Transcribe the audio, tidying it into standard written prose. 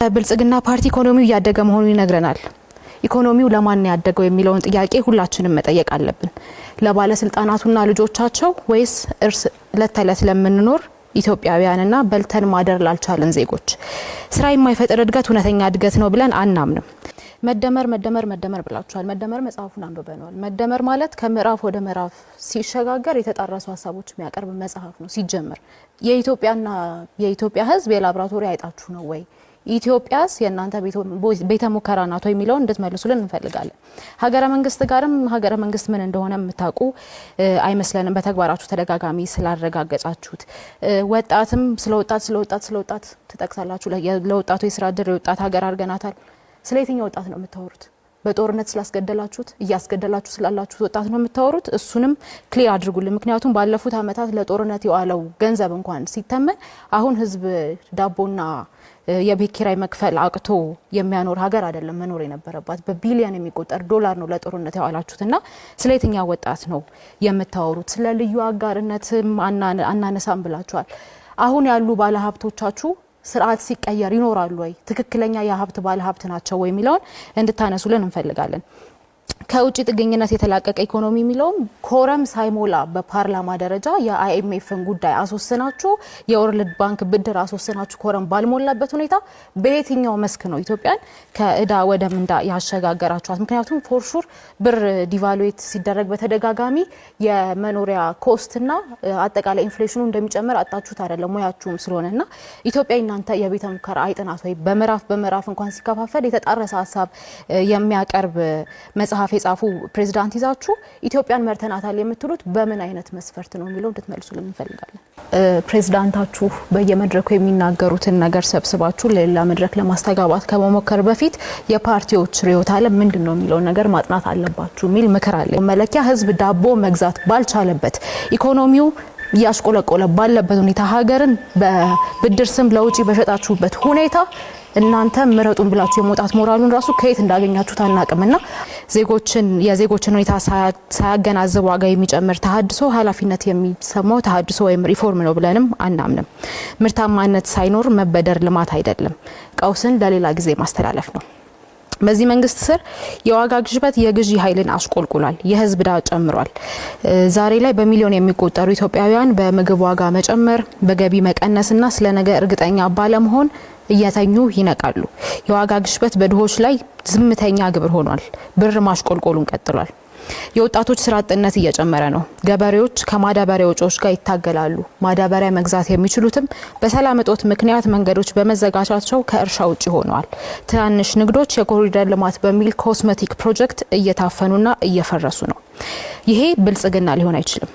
ብልጽግና ፓርቲ ኢኮኖሚው ያደገ መሆኑን ይነግረናል። ኢኮኖሚው ለማን ያደገው የሚለውን ጥያቄ ሁላችንም መጠየቅ አለብን። ለባለስልጣናቱና ልጆቻቸው ወይስ እርስ ለተለት ለምንኖር ኢትዮጵያውያንና በልተን ማደር ላልቻለን ዜጎች? ስራ የማይፈጥር እድገት እውነተኛ እድገት ነው ብለን አናምንም። መደመር ብላችኋል። መደመር መጽሐፉን አንብበናል። መደመር ማለት ከምዕራፍ ወደ ምዕራፍ ሲሸጋገር የተጣራሱ ሀሳቦች የሚያቀርብ መጽሐፍ ነው። ሲጀመር የኢትዮጵያ ሕዝብ የላብራቶሪ አይጣችሁ ነው ወይ? ኢትዮጵያስ የእናንተ ቤተ ሙከራ ናት ወይ የሚለውን እንድትመልሱልን እንፈልጋለን። ሀገረ መንግስት ጋርም ሀገረ መንግስት ምን እንደሆነ የምታውቁ አይመስለንም፣ በተግባራችሁ ተደጋጋሚ ስላረጋገጫችሁት። ወጣትም ስለወጣት ትጠቅሳላችሁ። ለወጣቱ የስራ እድል የወጣት ሀገር አድርገናታል። ስለ የትኛው ወጣት ነው የምታወሩት? በጦርነት ስላስገደላችሁት እያስገደላችሁ ስላላችሁት ወጣት ነው የምታወሩት? እሱንም ክሊር አድርጉልን። ምክንያቱም ባለፉት አመታት ለጦርነት የዋለው ገንዘብ እንኳን ሲተመን አሁን ህዝብ ዳቦና የቤት ኪራይ መክፈል አቅቶ የሚያኖር ሀገር አይደለም መኖር የነበረባት። በቢሊዮን የሚቆጠር ዶላር ነው ለጦርነት ያዋላችሁትና ስለ የትኛው ወጣት ነው የምታወሩት? ስለ ልዩ አጋርነትም አናነሳም ብላችኋል። አሁን ያሉ ባለሀብቶቻችሁ ስርዓት ሲቀየር ይኖራሉ ወይ? ትክክለኛ የሀብት ባለሀብት ናቸው ወይ የሚለውን እንድታነሱልን እንፈልጋለን። ከውጭ ጥገኝነት የተላቀቀ ኢኮኖሚ የሚለውም ኮረም ሳይሞላ በፓርላማ ደረጃ የአይኤምኤፍን ጉዳይ አስወስናችሁ የወርልድ ባንክ ብድር አስወስናችሁ ኮረም ባልሞላበት ሁኔታ በየትኛው መስክ ነው ኢትዮጵያን ከእዳ ወደ ምንዳ ያሸጋገራችኋት? ምክንያቱም ፎርሹር ብር ዲቫሉዌት ሲደረግ በተደጋጋሚ የመኖሪያ ኮስትና አጠቃላይ ኢንፍሌሽኑ እንደሚጨምር አጣችሁት አይደለም ሙያችሁም ስለሆነና ኢትዮጵያ እናንተ የቤተ ሙከራ አይጥናት ወይ? በምዕራፍ እንኳን ሲከፋፈል የተጣረሰ ሀሳብ የሚያቀርብ መጽሐፍ የጻፉ ፕሬዝዳንት ይዛችሁ ኢትዮጵያን መርተናታል የምትሉት በምን አይነት መስፈርት ነው የሚለው እንድትመልሱልን እንፈልጋለን። ፕሬዝዳንታችሁ በየመድረኩ የሚናገሩትን ነገር ሰብስባችሁ ለሌላ መድረክ ለማስተጋባት ከመሞከር በፊት የፓርቲዎች ርዕዮተ ዓለም ምንድነው የሚለው ነገር ማጥናት አለባችሁ የሚል ምክር አለ። መለኪያ ህዝብ ዳቦ መግዛት ባልቻለበት ኢኮኖሚው ያሽቆለቆለ ባለበት ሁኔታ ሀገርን በብድር ስም ለውጪ በሸጣችሁበት ሁኔታ እናንተ ምረጡን ብላችሁ የመውጣት ሞራሉን ራሱ ከየት እንዳገኛችሁት አናቅምና የዜጎችን ሁኔታ ሳያገናዝብ ዋጋ የሚጨምር ተሐድሶ ኃላፊነት የሚሰማው ተሐድሶ ወይም ሪፎርም ነው ብለንም አናምንም። ምርታማነት ሳይኖር መበደር ልማት አይደለም፣ ቀውስን ለሌላ ጊዜ ማስተላለፍ ነው። በዚህ መንግስት ስር የዋጋ ግሽበት የግዢ ኃይልን አሽቆልቁሏል፣ የህዝብ ዕዳ ጨምሯል። ዛሬ ላይ በሚሊዮን የሚቆጠሩ ኢትዮጵያውያን በምግብ ዋጋ መጨመር፣ በገቢ መቀነስና ስለነገ እርግጠኛ ባለመሆን እየተኙ ይነቃሉ። የዋጋ ግሽበት በድሆች ላይ ዝምተኛ ግብር ሆኗል። ብር ማሽቆልቆሉን ቀጥሏል። የወጣቶች ስራ አጥነት እየጨመረ ነው። ገበሬዎች ከማዳበሪያ ወጪዎች ጋር ይታገላሉ። ማዳበሪያ መግዛት የሚችሉትም በሰላም እጦት ምክንያት መንገዶች በመዘጋታቸው ከእርሻ ውጪ ሆነዋል። ትናንሽ ንግዶች የኮሪደር ልማት በሚል ኮስሜቲክ ፕሮጀክት እየታፈኑና እየፈረሱ ነው። ይሄ ብልጽግና ሊሆን አይችልም።